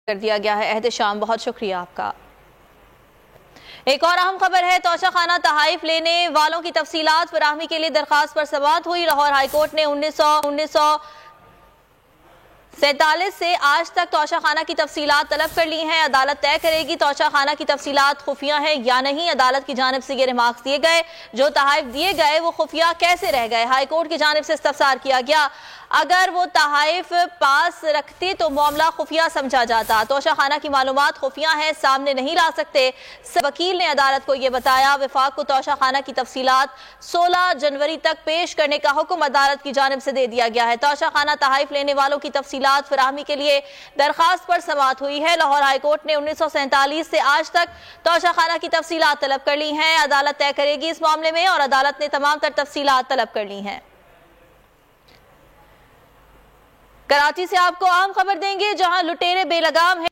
کر دیا گیا ہے۔ احتشام، بہت شکریہ آپ کا۔ ایک اور اہم خبر ہے، توشہ خانہ تحائف لینے والوں کی تفصیلات فراہمی کے لیے درخواست پر سماعت ہوئی۔ لاہور ہائی کورٹ نے 1947 سے آج تک توشہ خانہ کی تفصیلات طلب کر لی ہیں۔ عدالت طے کرے گی توشہ خانہ کی تفصیلات خفیہ ہیں یا نہیں۔ عدالت کی جانب سے یہ ریمارکس دیے گئے، جو تحائف دیے گئے وہ خفیہ کیسے رہ گئے؟ ہائی کورٹ کی جانب سے استفسار کیا گیا۔ اگر وہ تحائف پاس رکھتے تو معاملہ خفیہ سمجھا جاتا۔ توشہ خانہ کی معلومات خفیہ ہیں، سامنے نہیں لا سکتے۔ وکیل نے عدالت کو یہ بتایا۔ وفاق کو توشہ خانہ کی تفصیلات 16 جنوری تک پیش کرنے کا حکم عدالت کی جانب سے دے دیا گیا ہے۔ توشہ خانہ تحائف لینے والوں کی تفصیلات فراہمی کے لیے درخواست پر سماعت ہوئی ہے۔ لاہور ہائی کورٹ نے 1947 سے آج تک توشہ خانہ کی تفصیلات طلب کر لی ہیں۔ عدالت طے کرے گی اس معاملے میں، اور عدالت نے تمام تر تفصیلات طلب کر لی ہیں۔ کراچی سے آپ کو اہم خبر دیں گے، جہاں لٹیرے بے لگام ہیں۔